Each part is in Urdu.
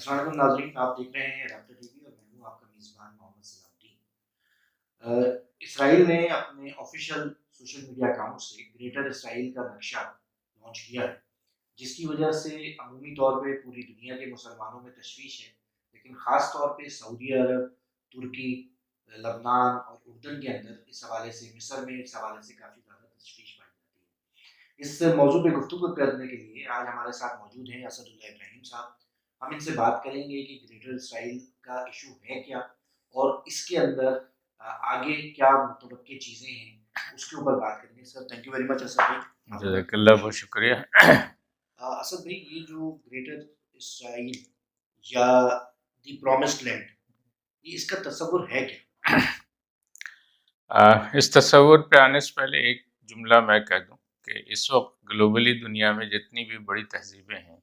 السلام علیکم ناظرین، آپ دیکھ رہے ہیں رابطہ ٹی وی اور میں ہوں آپ کا میزبان محمد سلامتی۔ اسرائیل نے اپنے آفیشیل سوشل میڈیا اکاؤنٹ سے گریٹر اسرائیل کا نقشہ لانچ کیا ہے، جس کی وجہ سے عمومی طور پہ پوری دنیا کے مسلمانوں میں تشویش ہے، لیکن خاص طور پہ سعودی عرب، ترکی، لبنان اور اردن کے اندر اس حوالے سے، مصر میں اس حوالے سے کافی زیادہ تشویش پائی جاتی ہے۔ اس موضوع پہ گفتگو کرنے کے لیے آج ہمارے ساتھ موجود ہیں اسد اللہ ابراہیم صاحب۔ ہم ان سے بات کریں گے کہ گریٹر اسرائیل کا ایشو ہے کیا، اور اس کے اندر آگے کیا متوقع چیزیں ہیں، اس کے اوپر بات کریں گے۔ Sir thank you very much Asad بھائی۔ جزاک اللہ، بہت شکریہ۔ اسد بھائی، یہ جو گریٹر اسرائیل یا دی پرومسڈ لینڈ، یہ اس کا تصور ہے کیا؟ اس تصور پہ آنے سے پہلے ایک جملہ میں کہہ دوں کہ اس وقت گلوبلی دنیا میں جتنی بھی بڑی تہذیبیں ہیں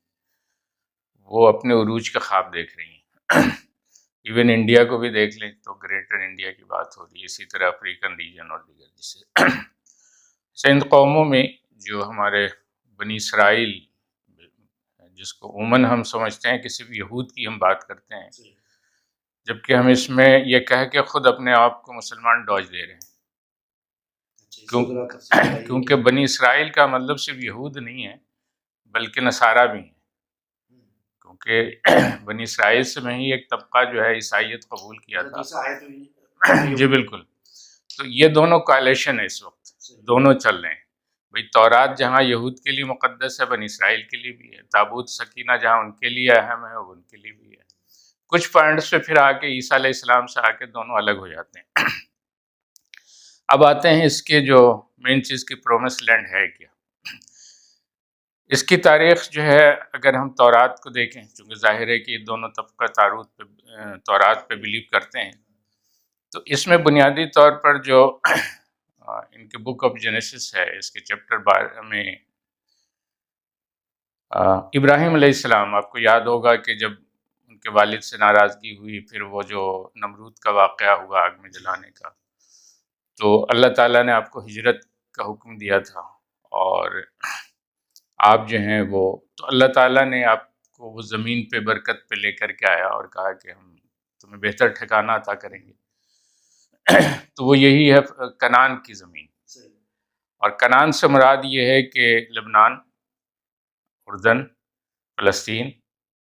وہ اپنے عروج کا خواب دیکھ رہی ہیں۔ ایون انڈیا کو بھی دیکھ لیں تو گریٹر انڈیا کی بات ہو رہی ہے، اسی طرح افریقن ریجن اور دیگر جیسے سند قوموں میں جو ہمارے بنی اسرائیل، جس کو عموماً ہم سمجھتے ہیں کہ صرف یہود کی ہم بات کرتے ہیں، جبکہ ہم اس میں یہ کہہ کے خود اپنے آپ کو مسلمان ڈوج دے رہے ہیں، کیونکہ بنی اسرائیل کا مطلب صرف یہود نہیں ہے بلکہ نصارہ بھی ہیں، کیونکہ بنی اسرائیل سے میں ہی ایک طبقہ جو ہے عیسائیت قبول کیا تھا۔ جی بالکل، تو یہ دونوں کائلیشن ہے، اس وقت دونوں چل رہے ہیں۔ بھئی تورات جہاں یہود کے لیے مقدس ہے، بنی اسرائیل کے لیے بھی ہے۔ تابوت سکینہ جہاں ان کے لیے اہم ہے، وہ ان کے لیے بھی ہے۔ کچھ پوائنٹس پہ پھر آ کے عیسیٰ علیہ السلام سے آ کے دونوں الگ ہو جاتے ہیں۔ اب آتے ہیں اس کے جو مین چیز کی پرومس لینڈ ہے کیا۔ اس کی تاریخ جو ہے اگر ہم تورات کو دیکھیں، چونکہ ظاہر ہے کہ دونوں طبقہ تورات پہ بلیو کرتے ہیں، تو اس میں بنیادی طور پر جو ان کے بک آف جینیسس ہے، اس کے چیپٹر میں ابراہیم علیہ السلام، آپ کو یاد ہوگا کہ جب ان کے والد سے ناراضگی ہوئی، پھر وہ جو نمرود کا واقعہ ہوا آگ میں جلانے کا، تو اللہ تعالیٰ نے آپ کو ہجرت کا حکم دیا تھا، اور آپ جو ہیں وہ، تو اللہ تعالیٰ نے آپ کو وہ زمین پہ برکت پہ لے کر کے آیا اور کہا کہ ہم تمہیں بہتر ٹھکانہ عطا کریں گے۔ تو وہ یہی ہے کنعان کی زمین، اور کنعان سے مراد یہ ہے کہ لبنان، اردن، فلسطین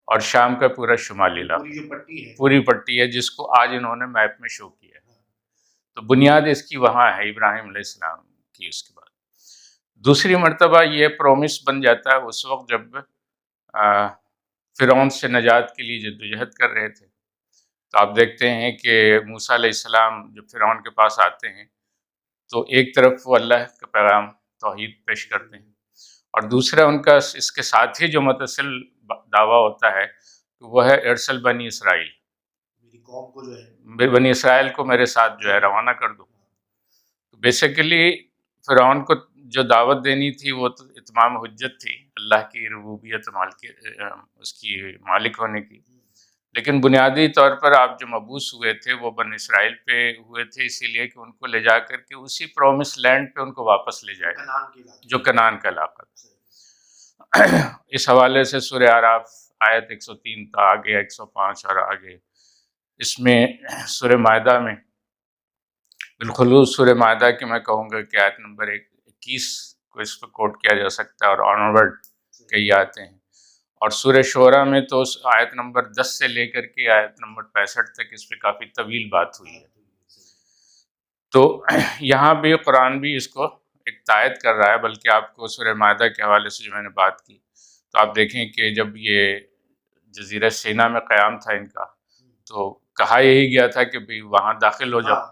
اور شام کا پورا شمالی علاقہ، پوری پٹی ہے جس کو آج انہوں نے میپ میں شو کیا ہے۔ تو بنیاد اس کی وہاں ہے، ابراہیم علیہ السلام کی۔ اس کے بعد دوسری مرتبہ یہ پرومس بن جاتا ہے اس وقت جب فرعون سے نجات کے لیے جدوجہد کر رہے تھے، تو آپ دیکھتے ہیں کہ موسیٰ علیہ السلام جب فرعون کے پاس آتے ہیں تو ایک طرف وہ اللہ کا پیغام توحید پیش کرتے ہیں، اور دوسرا ان کا اس کے ساتھ ہی جو متصل دعویٰ ہوتا ہے کہ وہ ہے ارسل بنی اسرائیل، میری قوم کو جو ہے، بنی اسرائیل کو میرے ساتھ جو ہے روانہ کر دو۔ تو بیسیکلی فرعون کو جو دعوت دینی تھی وہ تو اتمام حجت تھی، اللہ کی ربوبیت اس کی مالک ہونے کی، لیکن بنیادی طور پر آپ جو مبعوث ہوئے تھے وہ بنی اسرائیل پہ ہوئے تھے، اسی لیے کہ ان کو لے جا کر کے اسی پرومس لینڈ پہ ان کو واپس لے جائے، جو کنعان کا علاقہ تھا۔ اس حوالے سے سورہ اعراف آیت 103 تا آگے 105 اور آگے، اس میں سورہ مائدہ میں، بالخصوص سورہ مائدہ کی میں کہوں گا کہ آیت نمبر 21 کو اس پہ کوٹ کیا جا سکتا ہے، اور آنورڈ کئی آتے ہیں، اور سورہ شعراء میں تو اس آیت نمبر 10 سے لے کر کے آیت نمبر 65 تک اس پہ کافی طویل بات ہوئی ہے۔ تو یہاں بھی قرآن بھی اس کو ایک تائید کر رہا ہے، بلکہ آپ کو سورہ مائدہ کے حوالے سے جو میں نے بات کی، تو آپ دیکھیں کہ جب یہ جزیرہ سینا میں قیام تھا ان کا، تو کہا یہی گیا تھا کہ بھی وہاں داخل ہو جاؤ،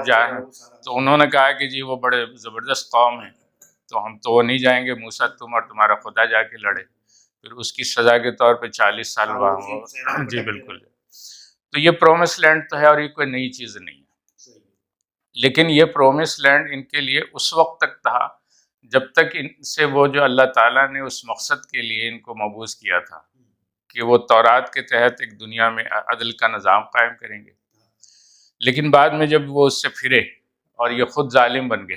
جائیں، تو انہوں نے کہا کہ جی وہ بڑے زبردست قوم ہیں، تو ہم تو وہ نہیں جائیں گے، موسیٰ تم اور تمہارا خدا جا کے لڑے۔ پھر اس کی سزا کے طور پہ 40 سال وہاں، جی بالکل۔ تو یہ پرومس لینڈ تو ہے، اور یہ کوئی نئی چیز نہیں ہے، لیکن یہ پرومس لینڈ ان کے لیے اس وقت تک تھا جب تک ان سے وہ جو اللہ تعالیٰ نے اس مقصد کے لیے ان کو مبعوث کیا تھا کہ وہ تورات کے تحت ایک دنیا میں عدل کا نظام قائم کریں گے، لیکن بعد میں جب وہ اس سے پھرے اور یہ خود ظالم بن گئے۔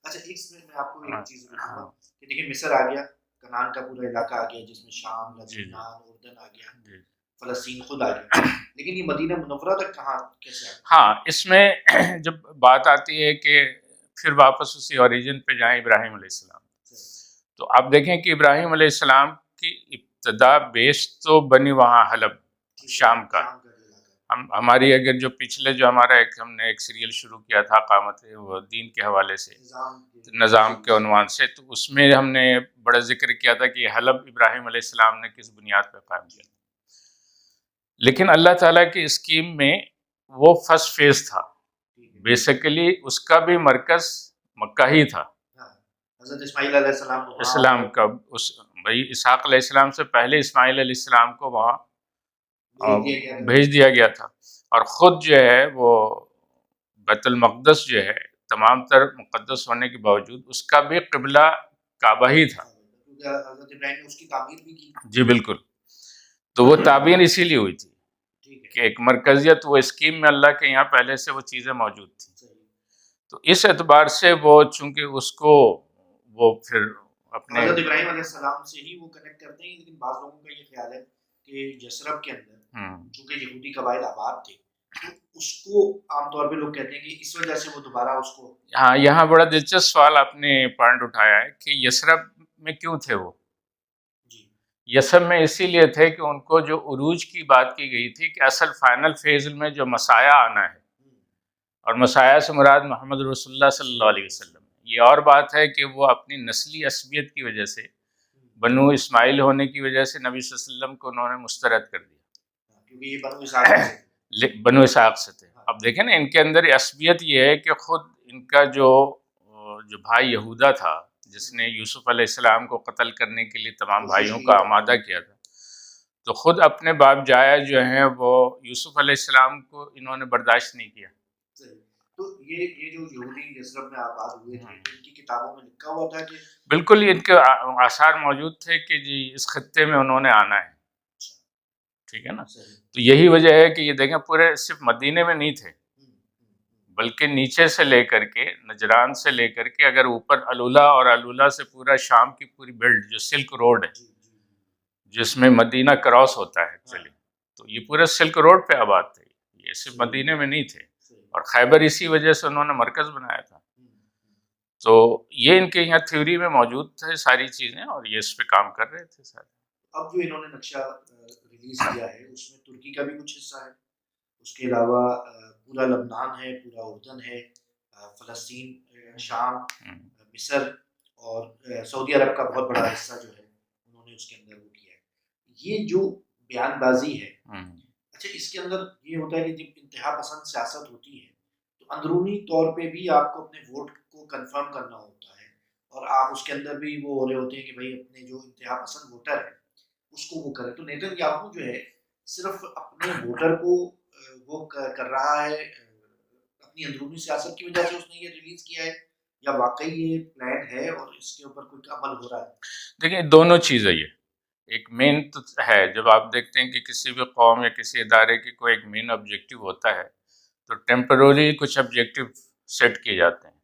اچھا، میں آپ کو ایک چیز بتاؤں گا کہ دیکھیں مصر آ گیا، کنعان کا پورا علاقہ آ گیا، جس میں شام، لبنان، اردن آ گیا، فلسطین خود آ گیا، لیکن یہ مدینہ منورہ تک کہاں کیسے آ گیا؟ ہاں، اس میں جب بات آتی ہے کہ پھر واپس اسی اوریجن پہ جائیں ابراہیم علیہ السلام، تو آپ دیکھیں کہ ابراہیم علیہ السلام کی ابتدا بیس تو بنی وہاں حلب، شام کا. ہماری اگر جو پچھلے جو ہمارا ہم نے ایک سیریل شروع کیا تھا قامت وہ دین کے حوالے سے، نظام کے عنوان سے، تو اس میں ہم نے بڑا ذکر کیا تھا کہ حلب ابراہیم علیہ السلام نے کس بنیاد پہ قائم کیا. لیکن اللہ تعالیٰ کی اسکیم میں وہ فرسٹ فیز تھا، بیسیکلی اس کا بھی مرکز مکہ ہی تھا. حضرت اسماعیل علیہ السلام اسلام کا بھائی اسحاق علیہ السلام سے پہلے اسماعیل علیہ السلام کو وہاں بھیج دیا گیا تھا، اور خود جو ہے وہ بیت المقدس جو ہے تمام تر مقدس ہونے کے باوجود اس کا بھی قبلہ کعبہ ہی تھا. حضرت ابراہیم نے اس کی تعمیر بھی کی. جی بالکل. تو وہ تعبیر اسی لیے ہوئی تھی کہ ایک مرکزیت وہ اسکیم میں اللہ کے یہاں پہلے سے وہ چیزیں موجود تھیں. تو اس اعتبار سے وہ چونکہ اس کو وہ پھر اپنے حضرت ابراہیم علیہ السلام سے ہی وہ کنیکٹ کرتے ہیں. لیکن بعض لوگوں کا یہ خیال ہے کہ یثرب کے اندر چونکہ یہودی قبائل آباد تھے تو اس کو عام طور پہ لوگ کہتے ہیں کہ اس وجہ سے وہ دوبارہ اس کو. ہاں، یہاں بڑا دلچسپ سوال آپ نے پوائنٹ اٹھایا ہے کہ یثرب میں کیوں تھے وہ. یثرب میں اسی لیے تھے کہ ان کو جو عروج کی بات کی گئی تھی کہ اصل فائنل فیز میں جو مسایہ آنا ہے، اور مسایہ سے مراد محمد رسول اللہ صلی اللہ علیہ وسلم. یہ اور بات ہے کہ وہ اپنی نسلی عصبیت کی وجہ سے بنو اسماعیل ہونے کی وجہ سے نبی صلی اللہ علیہ وسلم کو انہوں نے مسترد کر دیا کیونکہ یہ بنو اسحاق سے تھے. اب دیکھیں نا ان کے اندر عصبیت یہ ہے کہ خود ان کا جو بھائی یہودا تھا جس نے یوسف علیہ السلام کو قتل کرنے کے لیے تمام بھائیوں کا آمادہ کیا تھا، تو خود اپنے باپ جایا جو ہیں وہ یوسف علیہ السلام کو انہوں نے برداشت نہیں کیا. تو یہ جو یہودی یثرب میں آباد ہوئے تھے ان کی کتابوں میں لکھا ہوا تھا کہ بالکل ان کے آثار موجود تھے کہ جی اس خطے میں انہوں نے آنا ہے. ٹھیک ہے نا. تو یہی وجہ ہے کہ یہ دیکھیں پورے صرف مدینے میں نہیں تھے بلکہ نیچے سے لے کر کے نجران سے لے کر کے اگر اوپر علولہ اور علولہ سے پورا شام کی پوری بیلٹ جو سلک روڈ ہے جس میں مدینہ کراس ہوتا ہے ایکچولی، تو یہ پورے سلک روڈ پہ آباد تھے. یہ صرف مدینے میں نہیں تھے، اور خیبر اسی وجہ سے انہوں نے مرکز بنایا تھا. تو یہ ان کے یہاں تھیوری میں موجود تھے ساری چیزیں، اور یہ اس پہ کام کر رہے تھے سارے. اب جو انہوں نے نقشہ ریلیز کیا ہے اس میں ترکی کا بھی کچھ حصہ ہے، اس کے علاوہ پورا لبنان ہے، پورا اردن ہے، فلسطین، شام، مصر اور سعودی عرب کا بہت بڑا حصہ جو ہے انہوں نے اس کے اندر وہ کیا ہے. یہ جو بیان بازی ہے، اچھا اس کے اندر یہ ہوتا ہے کہ جب انتہا پسند سیاست ہوتی ہے تو اندرونی طور پہ بھی آپ کو اپنے ووٹ کو کنفرم کرنا ہوتا ہے، اور آپ اس کے اندر بھی وہ ہو رہے ہوتے ہیں کہ بھائی اپنے جو انتہا پسند ووٹر ہے اس کو وہ کرے. تو نیتن یاہو جو ہے صرف اپنے ووٹر کو وہ کر رہا ہے اپنی اندرونی سیاست کی وجہ سے اس نے یہ ریلیز کیا ہے، یا واقعی یہ پلان ہے اور اس کے اوپر کوئی عمل ہو رہا ہے؟ دیکھیں دونوں چیزیں، یہ ایک مین تو ہے جب آپ دیکھتے ہیں کہ کسی بھی قوم یا کسی ادارے کی کوئی ایک مین آبجیکٹیو ہوتا ہے تو ٹیمپرری کچھ آبجیکٹیو سیٹ کیے جاتے ہیں.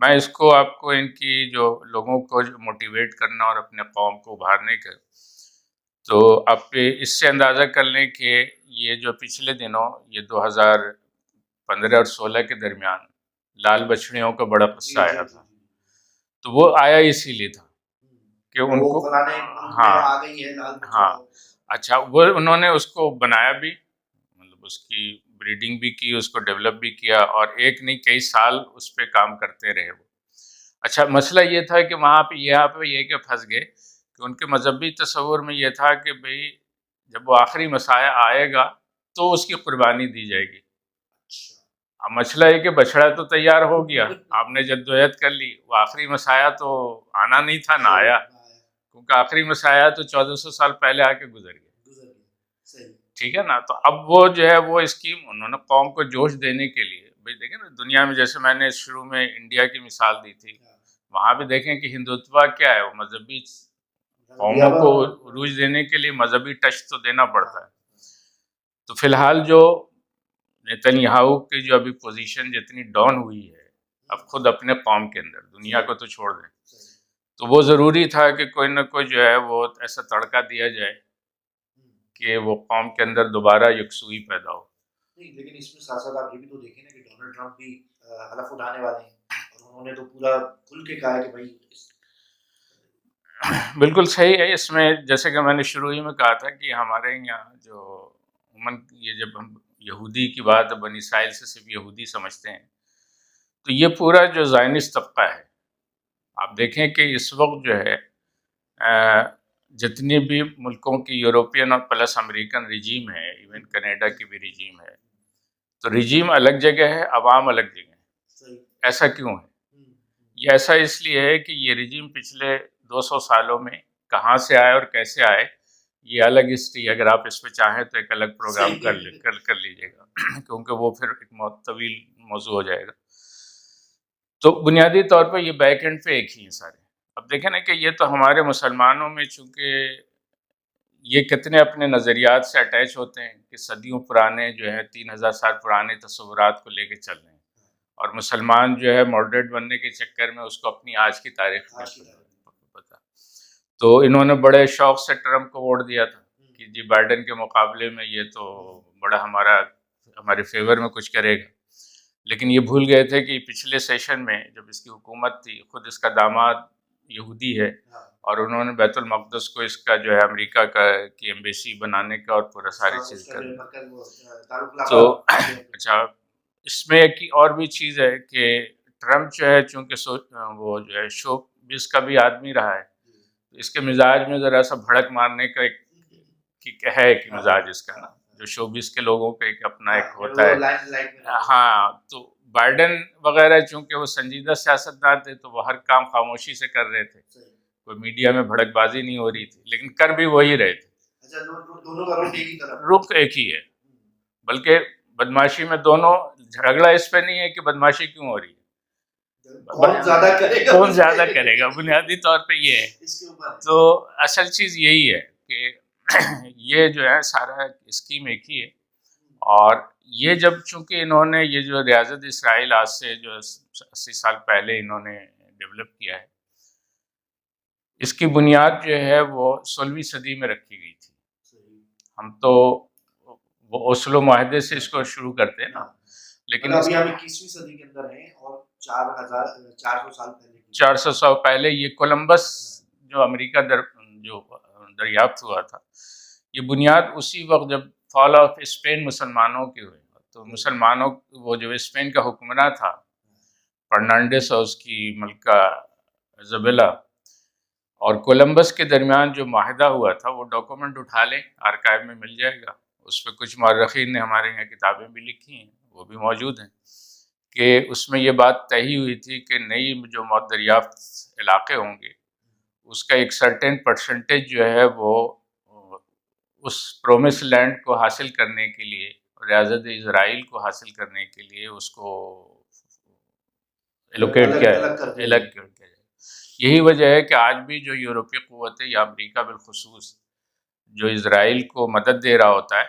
میں اس کو آپ کو ان کی جو لوگوں کو موٹیویٹ کرنا اور اپنے قوم کو ابھارنے کا، تو آپ اس سے اندازہ کر لیں کہ یہ جو پچھلے دنوں یہ 2015 اور 16 کے درمیان لال بچھڑیوں کا بڑا قصہ آیا تھا، تو وہ آیا اسی لیے تھا کہ ان کو ہاں اچھا وہ انہوں نے اس کو بنایا بھی، مطلب اس کی بریڈنگ بھی کی، اس کو ڈیولپ بھی کیا، اور ایک نہیں کئی سال اس پہ کام کرتے رہے وہ. اچھا مسئلہ یہ تھا کہ وہاں پہ یہاں پہ یہ کہ پھنس گئے کہ ان کے مذہبی تصور میں یہ تھا کہ بھئی جب وہ آخری مسایہ آئے گا تو اس کی قربانی دی جائے گی. اب مسئلہ یہ کہ بچڑا تو تیار ہو گیا، آپ نے جدوجہد کر لی، وہ آخری مسایہ تو آنا نہیں تھا، نہ آیا، کیونکہ آخری مسایہ تو 1400 سال پہلے آ کے گزر گیا. ٹھیک ہے نا. تو اب وہ جو ہے وہ اسکیم انہوں نے قوم کو جوش دینے کے لیے، بھئی دیکھیں نا دنیا میں جیسے میں نے شروع میں انڈیا کی مثال دی تھی، وہاں بھی دیکھیں کہ ہندوتوا کیا ہے، وہ مذہبی قوموں کو عروج دینے کے لیے مذہبی ٹچ تو دینا پڑتا ہے. تو فی الحال جو نیتن یاہو کی جو ابھی پوزیشن جتنی ڈاؤن ہوئی ہے اب خود اپنے قوم کے اندر، دنیا کو تو چھوڑ دیں، تو وہ ضروری تھا کہ کوئی نہ کوئی جو ہے وہ ایسا تڑکا دیا جائے کہ وہ قوم کے اندر دوبارہ یکسوئی پیدا ہو. نہیں لیکن اس میں ساتھ ساتھ آپ یہ بھی تو دیکھیں نا کہ ڈونلڈ ٹرمپ بھی حلف اٹھانے والے ہیں اور انہوں نے تو پورا کھل کے کہا ہے کہ بھائی بالکل صحیح ہے. اس میں جیسے کہ میں نے شروع ہی میں کہا تھا کہ ہمارے یہاں جو عموماً یہ جب ہم یہودی کی بات بنی اسرائیل سے صرف یہودی سمجھتے ہیں تو یہ پورا جو زائنسٹ طبقہ ہے آپ دیکھیں کہ اس وقت جو ہے جتنی بھی ملکوں کی یوروپین اور پلس امریکن رجیم ہے، ایون کینیڈا کی بھی رجیم ہے، تو رجیم الگ جگہ ہے، عوام الگ جگہ ہے. ایسا کیوں ہے؟ یہ ایسا اس لیے ہے کہ یہ رجیم پچھلے 200 سالوں میں کہاں سے آئے اور کیسے آئے یہ الگ ہسٹری. اگر آپ اس پہ چاہیں تو ایک الگ پروگرام کر لیجیے گا کیونکہ وہ پھر ایک طویل موضوع ہو جائے گا. تو بنیادی طور پہ یہ بیک اینڈ پہ ایک ہی ہیں سارے. اب دیکھیں نا کہ یہ تو ہمارے مسلمانوں میں چونکہ یہ کتنے اپنے نظریات سے اٹیچ ہوتے ہیں کہ صدیوں پرانے جو ہے 3000 سال پرانے تصورات کو لے کے چل رہے ہیں اور مسلمان جو ہے ماڈریٹ بننے کے چکر میں اس کو اپنی آج کی تاریخ میں پتا. تو انہوں نے بڑے شوق سے ٹرمپ کو ووٹ دیا تھا کہ جی بائیڈن کے مقابلے میں یہ تو بڑا ہمارے فیور میں کچھ کرے گا. لیکن یہ بھول گئے تھے کہ پچھلے سیشن میں جب اس کی حکومت تھی خود اس کا داماد یہودی ہے اور انہوں نے بیت المقدس کو اس کا جو ہے امریکہ کی ایمبیسی بنانے کا اور پورا ساری چیز کرنا. تو اچھا اس میں ایک اور بھی چیز ہے کہ ٹرمپ جو ہے چونکہ وہ جو ہے شو بیس کا بھی آدمی رہا ہے اس کے مزاج میں ذرا سا بھڑک مارنے کا ایک ہے کہ مزاج اس کا نا جو شوبز کے لوگوں کا ایک اپنا ایک ہوتا ہے. ہاں تو بائیڈن وغیرہ چونکہ وہ سنجیدہ سیاستدان تھے تو وہ ہر کام خاموشی سے کر رہے تھے، کوئی میڈیا میں بھڑک بازی نہیں ہو رہی تھی، لیکن کر بھی وہی رہے تھے. رخ ایک ہی ہے، بلکہ بدماشی میں دونوں جھگڑا اس پہ نہیں ہے کہ بدماشی کیوں ہو رہی ہے، کون زیادہ کرے گا، بنیادی طور پہ یہ ہے. تو اصل چیز یہی ہے کہ یہ جو ہے سارا اسکیم ایک ہی ہے. اور یہ جب چونکہ انہوں نے یہ جو ریاضت اسرائیل آج سے جو 80 سال پہلے انہوں نے ڈیولپ کیا ہے اس کی بنیاد جو ہے وہ 16ویں صدی میں رکھی گئی تھی. ہم تو وہ اوسلو معاہدے سے اس کو شروع کرتے ہیں نا، لیکن ابھی ہم 21ویں صدی کے اندر ہیں اور 400 سال پہلے 400 سال پہلے یہ کولمبس جو امریکہ جو دریافت ہوا تھا یہ بنیاد اسی وقت جب فال آف اسپین مسلمانوں کی ہوئے تو مسلمانوں وہ جو اسپین کا حکمراں تھا فرنانڈیس اور اس کی ملکہ ایزابیلا اور کولمبس کے درمیان جو معاہدہ ہوا تھا وہ ڈاکومنٹ اٹھا لیں آرکائیو میں مل جائے گا. اس پہ کچھ مورخین نے ہمارے یہاں کتابیں بھی لکھی ہیں وہ بھی موجود ہیں کہ اس میں یہ بات طے ہوئی تھی کہ نئی جو دریافت علاقے ہوں گے اس کا ایک سرٹن پرسنٹیج جو ہے وہ اس پرومس لینڈ کو حاصل کرنے کے لیے ریاضت اسرائیل کو حاصل کرنے کے لیے اس کو الوکیٹ کیا الگ کیا جائے. یہی وجہ ہے کہ آج بھی جو یورپی قوتیں یا امریکہ بالخصوص جو اسرائیل کو مدد دے رہا ہوتا ہے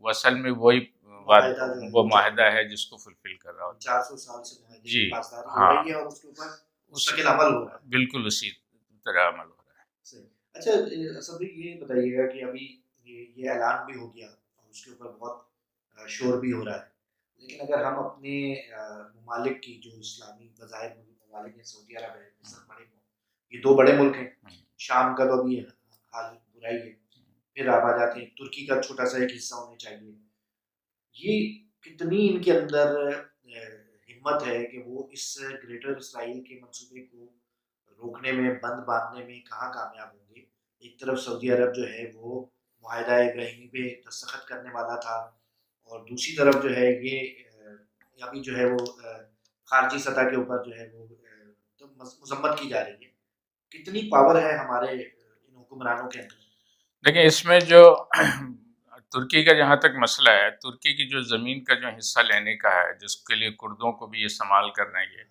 وہ اصل میں وہی وہ معاہدہ ہے جس کو فلفل کر رہا ہوتا ہے. 400 سال سے جی ہاں اس کے اوپر مستقل عمل ہو رہا ہے، بالکل اسی طرح عمل ہو رہا ہے. اچھا صدیق یہ بتائیے گا کہ ابھی یہ اعلان بھی ہو گیا اور اس کے اوپر بہت شور بھی ہو رہا ہے، لیکن اگر ہم اپنے ممالک کی جو اسلامی بظاہر ممالک ہیں سعودی عرب ہے مصر بڑے یہ 2 بڑے ملک ہیں، شام کا تو ابھی حال برائی ہے، پھر آپ آ جاتے ہیں ترکی کا چھوٹا سا ایک حصہ ہونے چاہیے. یہ کتنی ان کے اندر ہمت ہے کہ وہ اس گریٹر اسرائیل کے منصوبے کو روکنے میں بند باندھنے میں کہاں کامیاب ہوں گے. ایک طرف سعودی عرب جو ہے وہ معاہدہ ابراہیمی پہ دستخط کرنے والا تھا اور دوسری طرف جو ہے یہ ابھی جو ہے وہ خارجی سطح کے اوپر جو ہے وہ مذمت کی جا رہی ہے. کتنی پاور ہے ہمارے ان حکمرانوں کے اندر؟ دیکھیں اس میں جو ترکی کا جہاں تک مسئلہ ہے ترکی کی جو زمین کا جو حصہ لینے کا ہے جس کے لیے کردوں کو بھی استعمال کرنا ہے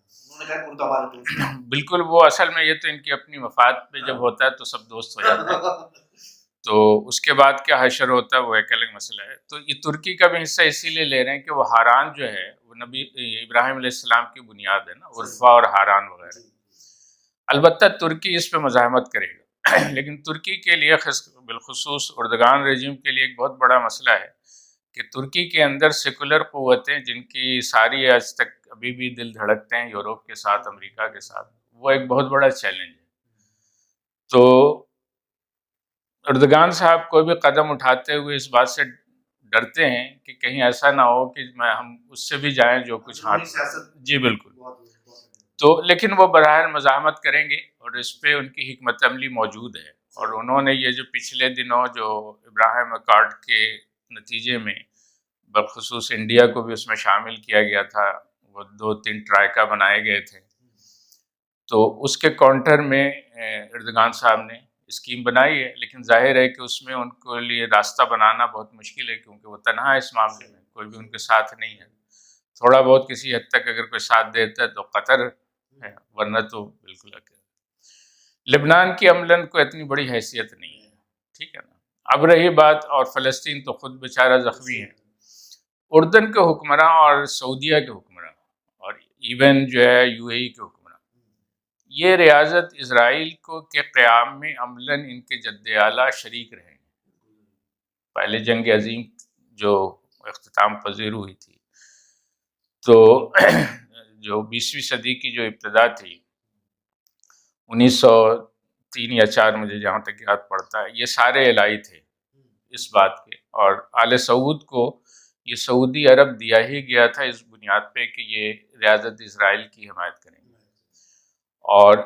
بالکل وہ اصل میں یہ تو ان کی اپنی مفاد پہ جب ہوتا ہے تو سب دوست ہو جاتے ہیں تو اس کے بعد کیا حشر ہوتا ہے وہ ایک الگ مسئلہ ہے. تو یہ ترکی کا بھی حصہ اسی لیے لے رہے ہیں کہ وہ ہاران جو ہے وہ نبی ابراہیم علیہ السلام کی بنیاد ہے نا، عرفہ اور ہاران وغیرہ. البتہ ترکی اس پہ مزاحمت کرے گا لیکن ترکی کے لیے بالخصوص اردگان رجیم کے لیے ایک بہت بڑا مسئلہ ہے کہ ترکی کے اندر سیکولر قوتیں جن کی ساری آج تک ابھی بھی دل دھڑکتے ہیں یورپ کے ساتھ، امریکہ کے ساتھ، وہ ایک بہت بڑا چیلنج ہے. تو اردگان صاحب کوئی بھی قدم اٹھاتے ہوئے اس بات سے ڈرتے ہیں کہ کہیں ایسا نہ ہو کہ ہم اس سے بھی جائیں جو کچھ ہاتھ. جی بالکل. تو لیکن وہ بہرحال مزاحمت کریں گے اور اس پہ ان کی حکمت عملی موجود ہے. اور انہوں نے یہ جو پچھلے دنوں جو ابراہیم اکارڈ کے نتیجے میں بخصوص انڈیا کو بھی اس میں شامل کیا گیا تھا، وہ 2-3 ٹرائکا بنائے گئے تھے، تو اس کے کاؤنٹر میں اردگان صاحب نے اسکیم بنائی ہے. لیکن ظاہر ہے کہ اس میں ان کے لیے راستہ بنانا بہت مشکل ہے، کیونکہ وہ تنہا ہے اس معاملے میں، کوئی بھی ان کے ساتھ نہیں ہے. تھوڑا بہت کسی حد تک اگر کوئی ساتھ دیتا ہے تو قطر ہے، ورنہ تو بالکل اکیلا. لبنان کی عملاً کو اتنی بڑی حیثیت نہیں ہے، ٹھیک ہے نا. اب رہی بات، اور فلسطین تو خود بیچارہ زخمی ہے. اردن کے حکمراں اور سعودیہ کے حکمراں اور ایون جو ہے یو اے ای کے حکمراں، یہ ریاضت اسرائیل کو کے قیام میں عملاً ان کے جد اعلیٰ شریک رہے ہیں. پہلے جنگ عظیم جو اختتام پذیر ہوئی تھی، تو جو 20ویں صدی کی جو ابتدا تھی، 1903 یا 4 مجھے جہاں تک یاد پڑتا ہے، یہ سارے الہی تھے اس بات کے. اور آل سعود کو یہ سعودی عرب دیا ہی گیا تھا اس بنیاد پہ کہ یہ ریاضت اسرائیل کی حمایت کریں گے. اور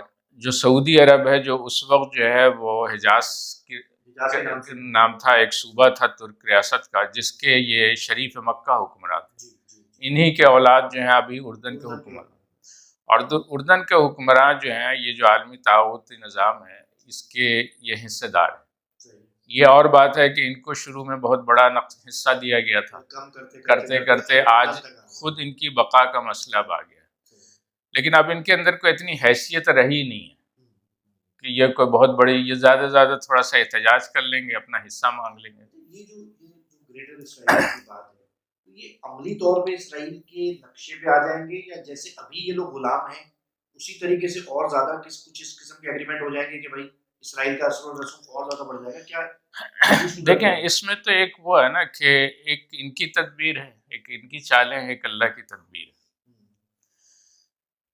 جو سعودی عرب ہے، جو اس وقت جو ہے وہ حجاز کے نام تھا، ایک صوبہ تھا ترک ریاست کا، جس کے یہ شریف مکہ حکمراں تھے. انہی کے اولاد جو ہیں ابھی اردن کے حکمراں. اور اردن کے حکمراں جو ہیں، یہ جو عالمی طاغوتی نظام ہے، اس کے یہ حصے دار ہیں. یہ اور بات ہے کہ ان کو شروع میں بہت بڑا حصہ دیا گیا تھا، کرتے کرتے آج خود ان کی بقا کا مسئلہ اب آ گیا. لیکن اب ان کے اندر کوئی اتنی حیثیت رہی نہیں ہے کہ یہ کوئی بہت بڑی، یہ زیادہ زیادہ تھوڑا سا احتجاج کر لیں گے، اپنا حصہ مانگ لیں گے. یہ جو گریٹر اسرائیل کی بات ہے، یہ عملی طور پہ اسرائیل کے نقشے پہ آ جائیں گے، یا جیسے ابھی یہ لوگ غلام ہیں اسی طریقے سے اور زیادہ کچھ اس قسم کے ایگریمنٹ ہو جائیں گے کہ بھائی اسرائیل کا اثر و رسوخ اور زیادہ بڑھ جائے گا؟ کیا دیکھیں، اس میں تو ایک وہ ہے نا کہ ایک ان کی تدبیر ہے، ایک ان کی چالیں ہیں، ایک اللہ کی تدبیر ہے.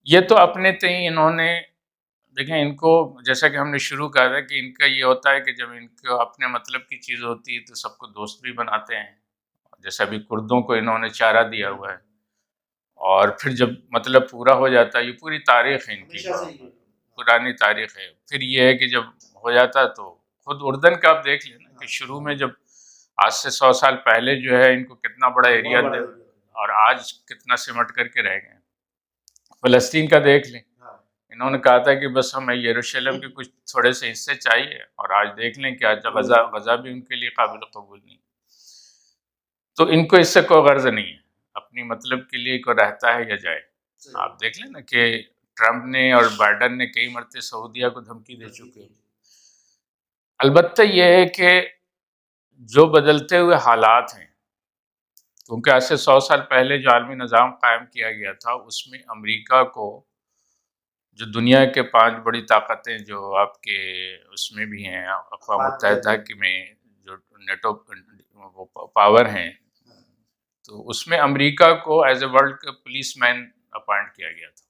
یہ تو اپنے تئیں انہوں نے، دیکھیں ان کو جیسا کہ ہم نے شروع کہا تھا کہ ان کا یہ ہوتا ہے کہ جب ان کو اپنے مطلب کی چیز ہوتی ہے تو سب کو دوست بھی بناتے ہیں. جیسے ابھی کردوں کو انہوں نے چارہ دیا ہوا ہے، اور پھر جب مطلب پورا ہو جاتا ہے، یہ پوری تاریخ ہے ان کی، پرانی تاریخ ہے. پھر یہ ہے کہ جب ہو جاتا تو خود اردن کا آپ دیکھ لیں نا کہ شروع میں جب آج سے 100 سال پہلے جو ہے ان کو کتنا بڑا ایریا دے، اور آج کتنا سمٹ کر کے رہ گئے. فلسطین کا دیکھ لیں، انہوں نے کہا تھا کہ بس ہمیں یروشلم کے کچھ تھوڑے سے حصے چاہیے، اور آج دیکھ لیں کہ آج غزہ بھی ان کے لیے قابل قبول نہیں. تو ان کو اس سے کوئی غرض نہیں ہے، اپنی مطلب کے لیے کوئی رہتا ہے یا جائے. آپ دیکھ لیں نا کہ ٹرمپ نے اور بائیڈن نے کئی مرتبہ سعودیہ کو دھمکی دے چکے ہیں. البتہ یہ ہے کہ جو بدلتے ہوئے حالات ہیں، کیونکہ آج سے 100 سال پہلے جو عالمی نظام قائم کیا گیا تھا، اس میں امریکہ کو، جو دنیا کے 5 بڑی طاقتیں جو آپ کے اس میں بھی ہیں، اقوام متحدہ کے میں جو نیٹو پاور ہیں، تو اس میں امریکہ کو ایز اے ورلڈ کا پولیس مین اپائنٹ کیا گیا تھا.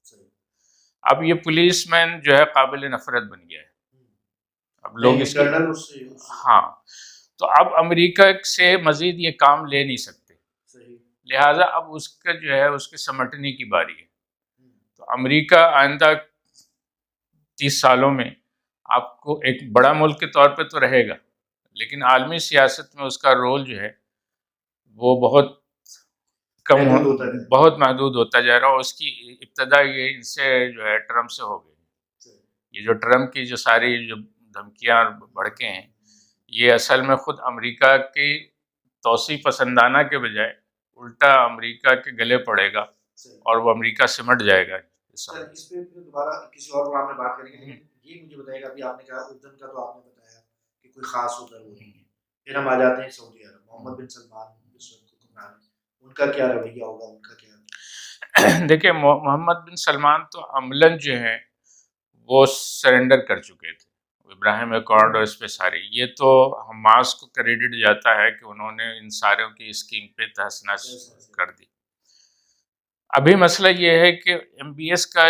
اب یہ پولیس مین جو ہے قابل نفرت بن گیا ہے. اب لوگ اس کے، ہاں، تو اب امریکہ سے مزید یہ کام لے نہیں سکتے، لہٰذا اب اس کا جو ہے اس کے سمٹنے کی باری ہے. تو امریکہ آئندہ 30 سالوں میں آپ کو ایک بڑا ملک کے طور پہ تو رہے گا، لیکن عالمی سیاست میں اس کا رول جو ہے وہ بہت کم، بہت محدود ہوتا جا رہا. اور اس کی ابتدا یہ ان سے جو ہے ٹرمپ سے ہو گئی. یہ جو ٹرمپ کی جو ساری جو دھمکیاں اور بھڑکے ہیں، یہ اصل میں خود امریکہ کی توسیع پسندانہ کے بجائے الٹا امریکہ کے گلے پڑے گا، اور وہ امریکہ سمٹ جائے گا. اس پہ دوبارہ کسی اور پروگرام میں بات کریں گے. یہ مجھے بتائے گا، ابھی آپ نے کہا اردن کا تو آپ نے بتایا کہ کوئی خاص ادھر وہ نہیں ہے. پھر ہم آ جاتے ہیں سعودی عرب. محمد بن سلمان اس وقت حکمران ہیں، ان کا کیا رویہ ہوگا، ان کا کیا؟ دیکھیں، محمد بن سلمان تو عملاً جو ہیں وہ سرنڈر کر چکے تھے. ابراہیم اکارڈ اور اس پہ سارے، یہ تو حماس کو کریڈٹ جاتا ہے کہ انہوں نے ان ساروں کی اسکیم پہ تہس نہس کر دی۔ ابھی مسئلہ یہ ہے کہ ایم بی ایس کا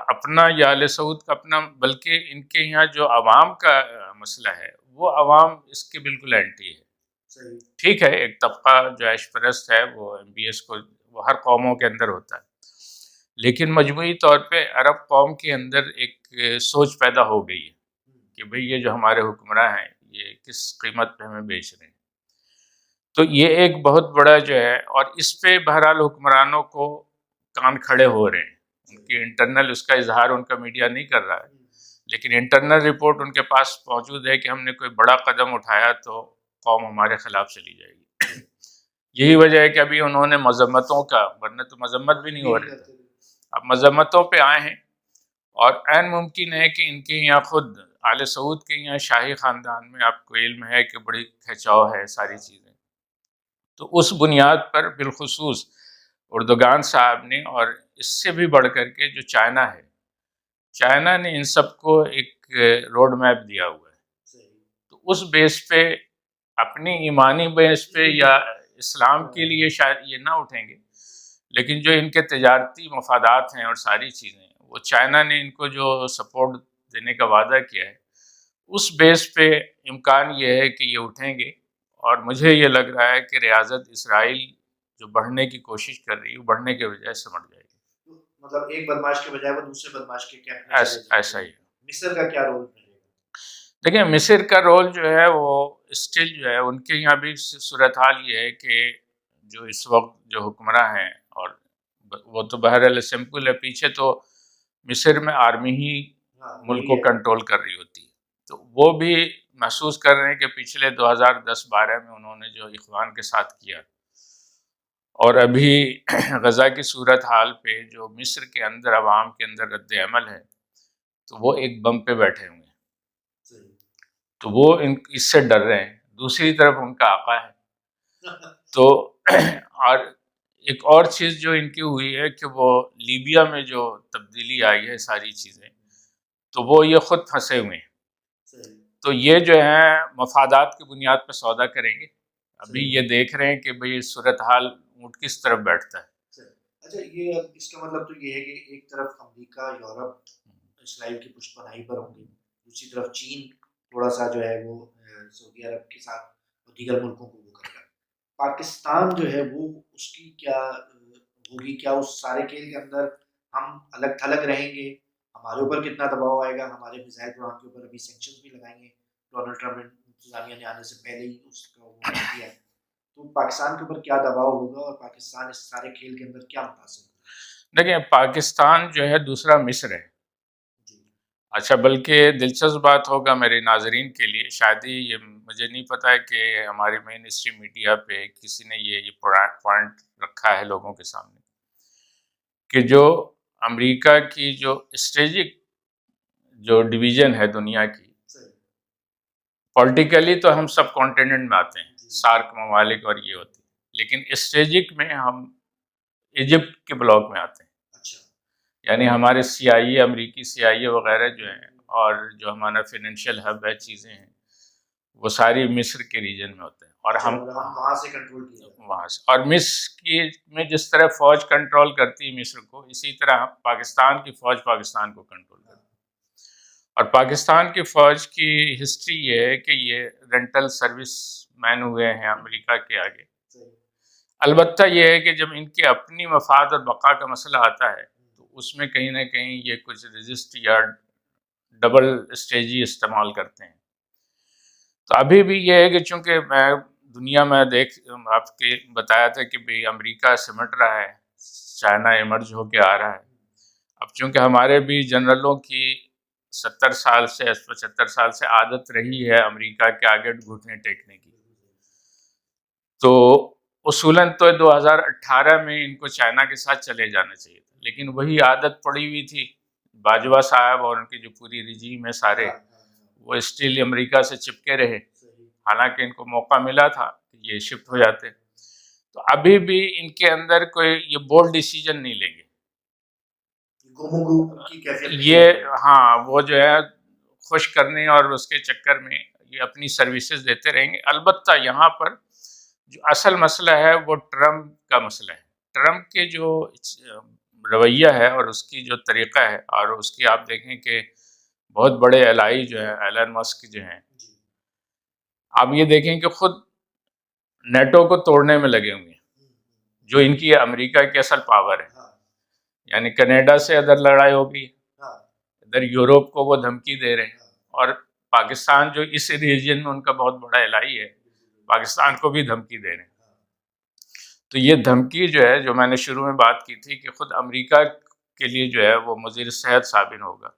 اپنا یا آل سعود کا اپنا، بلکہ ان کے یہاں جو عوام کا مسئلہ ہے وہ عوام اس کے بالکل اینٹی ہے۔ ٹھیک ہے، ایک طبقہ جو عیش پرست ہے وہ ایم بی ایس کو، وہ ہر قوموں کے اندر ہوتا ہے، لیکن مجموعی طور پہ عرب قوم کے اندر ایک سوچ پیدا ہو گئی ہے کہ بھئی یہ جو ہمارے حکمراں ہیں یہ کس قیمت پہ ہمیں بیچ رہے ہیں۔ تو یہ ایک بہت بڑا جو ہے، اور اس پہ بہرحال حکمرانوں کو کان کھڑے ہو رہے ہیں۔ ان کی انٹرنل اس کا اظہار ان کا میڈیا نہیں کر رہا ہے، لیکن انٹرنل رپورٹ ان کے پاس موجود ہے کہ ہم نے کوئی بڑا قدم اٹھایا تو قوم ہمارے خلاف چلی جائے گی۔ یہی وجہ ہے کہ ابھی انہوں نے مذمتوں کا، ورنہ تو مذمت بھی نہیں ہو رہی تھی، اب مذمتوں پہ آئے ہیں، اور عین ممکن ہے کہ ان کے یہاں خود آل سعود کے یہاں شاہی خاندان میں آپ کو علم ہے کہ بڑی کھچاؤ ہے ساری چیزیں، تو اس بنیاد پر بالخصوص اردوغان صاحب نے، اور اس سے بھی بڑھ کر کے جو چائنا ہے، چائنا نے ان سب کو ایک روڈ میپ دیا ہوا ہے، تو اس بیس پہ، اپنی ایمانی بیس پہ یا اسلام کے لیے شاید یہ نہ اٹھیں گے، لیکن جو ان کے تجارتی مفادات ہیں اور ساری چیزیں، وہ چائنا نے ان کو جو سپورٹ دینے کا وعدہ کیا ہے، اس بیس پہ امکان یہ ہے کہ یہ اٹھیں گے، اور مجھے یہ لگ رہا ہے کہ ریاضت اسرائیل جو بڑھنے کی کوشش کر رہی ہے، بڑھنے کے بجائے سمٹ جائے گی۔ مطلب ایک بدماش کے بجائے وہ دوسرے بدماش کے کیمپ میں چلے جائیں گے۔ ایسا ہی ہے۔ مصر کا کیا رول رہے گا؟ دیکھیں، مصر کا رول جو ہے وہ اسٹل جو ہے، ان کے یہاں بھی صورتحال یہ ہے کہ جو اس وقت جو حکمراں ہیں، اور وہ تو بہرحال سمپل ہے، پیچھے تو مصر میں آرمی ہی ملک کو کنٹرول کر رہی ہوتی ہے، تو وہ بھی محسوس کر رہے ہیں کہ پچھلے 2010-12 میں انہوں نے جو اخوان کے ساتھ کیا، اور ابھی غزہ کی صورتحال پہ جو مصر کے اندر عوام کے اندر رد عمل ہے، تو وہ ایک بم پہ بیٹھے ہوئے ہیں، تو وہ اس سے ڈر رہے ہیں۔ دوسری طرف ان کا آقا ہے، تو اور ایک اور چیز جو ان کی ہوئی ہے کہ وہ لیبیا میں جو تبدیلی آئی ہے، ساری چیزیں، تو وہ یہ خود پھنسے ہوئے ہیں، تو یہ جو ہے مفادات کی بنیاد پہ سودا کریں گے۔ ابھی یہ دیکھ رہے ہیں کہ بھئی صورتحال اونٹ کس طرف بیٹھتا ہے۔ اچھا، یہ اس کا مطلب تو یہ ہے کہ ایک طرف امریکہ، یورپ اسرائیل کی پشت پناہی پر ہوں گے، دوسری طرف چین تھوڑا سا جو ہے وہ سعودی عرب کے ساتھ اور دیگر ملکوں کو وہ کرے گا۔ پاکستان جو ہے وہ اس کی کیا ہوگی؟ کیا اس سارے کھیل کے اندر ہم الگ تھلگ رہیں گے؟ ہمارے اوپر کتنا دباؤ آئے گا؟ ہمارے میزائل پروگرام کے اوپر ابھی سینکشنز بھی لگائیں گے، ڈونلڈ ٹرمپ انتظامیہ نے آنے سے پہلے ہی اس کا وہ کیا ہے، تو پاکستان کے اوپر کیا دباؤ ہوگا اور پاکستان اس سارے کھیل کے اندر کیا متاثر ہوگا؟ دیکھیں، پاکستان جو ہے دوسرا مصر ہے۔ اچھا، بلکہ دلچسپ بات ہوگا میرے ناظرین کے لیے، شاید ہی یہ مجھے نہیں پتا ہے کہ ہماری مین اسٹریم میڈیا پہ کسی نے یہ پوائنٹ رکھا ہے لوگوں کے سامنے، کہ جو امریکہ کی جو اسٹریٹجک جو ڈویژن ہے دنیا کی، پولیٹیکلی تو ہم سب کانٹیننٹ میں آتے ہیں، سارک ممالک اور یہ ہوتے ہیں، لیکن اسٹریٹجک میں ہم ایجپٹ کے بلاک میں آتے ہیں، یعنی ہمارے سی آئی اے، امریکی سی آئی اے وغیرہ جو ہیں، اور جو ہمارا فائنینشیل ہب ہے، چیزیں ہیں، وہ ساری مصر کے ریجن میں ہوتے ہیں، اور ہم وہاں سے کنٹرول کیا جاتا ہے، وہاں سے، اور مصر میں جس طرح فوج کنٹرول کرتی ہے مصر کو، اسی طرح پاکستان کی فوج پاکستان کو کنٹرول کرتی ہے۔ اور پاکستان کی فوج کی ہسٹری یہ ہے کہ یہ رینٹل سروس مین ہوئے ہیں امریکہ کے آگے۔ البتہ یہ ہے کہ جب ان کے اپنی مفاد اور بقا کا مسئلہ آتا ہے، اس میں کہیں نہ کہیں یہ کچھ رجسٹ یا ڈبل اسٹریٹجی استعمال کرتے ہیں۔ تو ابھی بھی یہ ہے کہ چونکہ میں دنیا میں آپ کے بتایا تھا کہ بھئی امریکہ سمٹ رہا ہے، چائنا ایمرج ہو کے آ رہا ہے، اب چونکہ ہمارے بھی جنرلوں کی 70 سال سے 75 سال سے عادت رہی ہے امریکہ کے آگے گھٹنے ٹیکنے کی، تو اصولاً تو 2018 میں ان کو چائنا کے ساتھ چلے جانا چاہیے تھا، لیکن وہی عادت پڑی ہوئی تھی، باجوہ صاحب اور ان کی جو پوری رجیم ہے سارے، وہ اسٹل امریکہ سے چپکے رہے، حالانکہ ان کو موقع ملا تھا کہ یہ شفٹ ہو جاتے۔ تو ابھی بھی ان کے اندر کوئی یہ بولڈ ڈیسیجن نہیں لیں گے، یہ ہاں، وہ جو ہے خوش کرنے اور اس کے چکر میں یہ اپنی سروسز دیتے رہیں گے. البتہ یہاں پر جو اصل مسئلہ ہے وہ ٹرمپ کا مسئلہ ہے. ٹرمپ کے جو رویہ ہے اور اس کی جو طریقہ ہے، اور اس کی آپ دیکھیں کہ بہت بڑے الائی جو ہیں، ایلن مسک جو ہیں، آپ یہ دیکھیں کہ خود نیٹو کو توڑنے میں لگے ہوئے ہیں، جو ان کی امریکہ کی اصل پاور ہے. یعنی کینیڈا سے ادھر لڑائی ہو گئی، ادھر یورپ کو وہ دھمکی دے رہے ہیں، اور پاکستان جو اس ریجن میں ان کا بہت بڑا الائی ہے، پاکستان کو بھی دھمکی دے رہے ہیں. تو یہ دھمکی جو ہے، جو میں نے شروع میں بات کی تھی کہ خود امریکہ کے لیے جو ہے وہ مضر صحت ثابت ہوگا.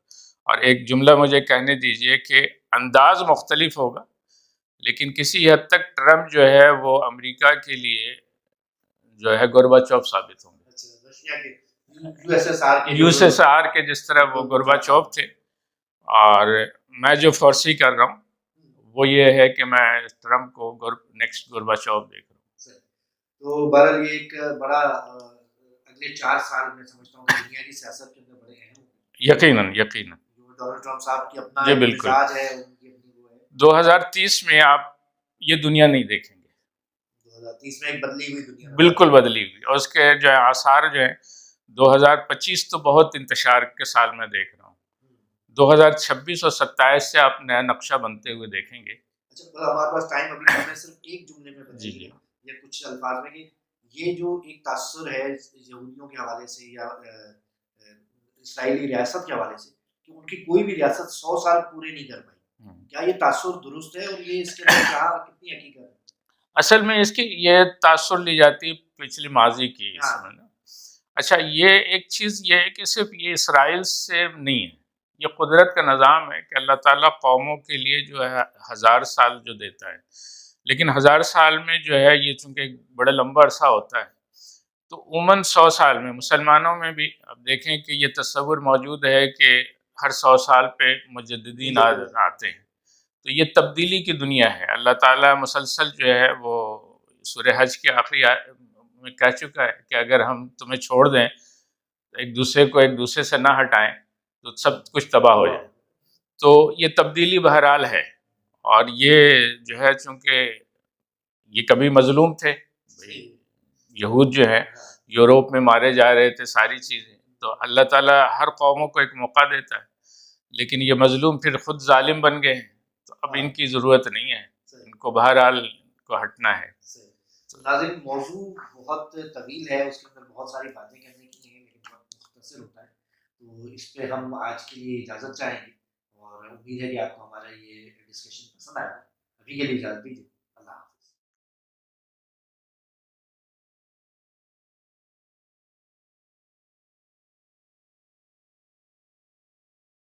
اور ایک جملہ مجھے کہنے دیجئے کہ انداز مختلف ہوگا، لیکن کسی حد تک ٹرمپ جو ہے وہ امریکہ کے لیے جو ہے گورباچوف ثابت ہوں گے. یو ایس ایس آر کے جس طرح وہ گورباچوف تھے. اور میں جو فورسی کر رہا ہوں وہ یہ ہے کہ میں ٹرمپ کو نیکسٹ گورباچوف دیکھ رہا ہوں. تو بہرحال یہ ایک بڑا اگلے 4 سال میں سمجھتا ہوں کہ دنیا کی سیاست کے اندر بڑے اہم ہوں گے. یقیناً ڈونلڈ ٹرمپ صاحب کی اپنا جی بالکل مزاج ہے، ان کی اپنی وہ ہے. 2030 میں آپ یہ دنیا نہیں دیکھیں گے. 2030 میں ایک بدلی ہوئی دنیا بالکل بدلی ہوئی، اور اس کے جو ہے آثار جو ہیں 2025 تو بہت انتشار کے سال میں دیکھ رہا ہوں. 2026 اور 27 سے آپ نیا نقشہ بنتے ہوئے دیکھیں گے. اچھا، ہمارے پاس ٹائم ابھی کم ہے، صرف ایک جملے میں بتائیے یا کچھ الفاظ میں کہ یہ جو ایک تاثر ہے یہودیوں کے حوالے سے یا اسرائیلی ریاست کے حوالے سے کہ ان کی کوئی بھی ریاست 100 سال پورے نہیں کر پائی، کیا یہ تاثر درست ہے اور یہ اس کے اندر کیا کتنی حقیقت ہے؟ اصل میں اس کی یہ تاثر لی جاتی پچھلی ماضی کی اس میں. اچھا، یہ ایک چیز یہ ہے کہ صرف یہ اسرائیل سے نہیں ہے، یہ قدرت کا نظام ہے کہ اللہ تعالیٰ قوموں کے لیے جو ہے 1000 سال جو دیتا ہے، لیکن 1000 سال میں جو ہے یہ چونکہ ایک بڑا لمبا عرصہ ہوتا ہے، تو عموماً 100 سال میں مسلمانوں میں بھی اب دیکھیں کہ یہ تصور موجود ہے کہ ہر 100 سال پہ مجددین آتے ہیں. تو یہ تبدیلی کی دنیا ہے. اللہ تعالیٰ مسلسل جو ہے وہ سورہ حج کے آخری میں کہہ چکا ہے کہ اگر ہم تمہیں چھوڑ دیں، ایک دوسرے کو ایک دوسرے سے نہ ہٹائیں تو سب کچھ تباہ ہو جائے. تو یہ تبدیلی بہرحال ہے، اور یہ جو ہے چونکہ یہ کبھی مظلوم تھے، یہود جو ہے یورپ میں مارے جا رہے تھے، ساری چیزیں، تو اللہ تعالیٰ ہر قوموں کو ایک موقع دیتا ہے، لیکن یہ مظلوم پھر خود ظالم بن گئے ہیں، تو اب ان کی ضرورت نہیں ہے، ان کو بہرحال کو ہٹنا ہے. ناظرین، موضوع بہت طویل ہے، اس کے اندر بہت ساری باتیں کہنے کی ہیں، لیکن وقت مختصر ہوتا ہے، تو اس پہ ہم آج کے لیے اجازت چاہیں گے، اور امید ہے کہ آپ کو ہمارا یہ ڈسکشن پسند آیا. ابھی کے لیے اجازت دیجیے.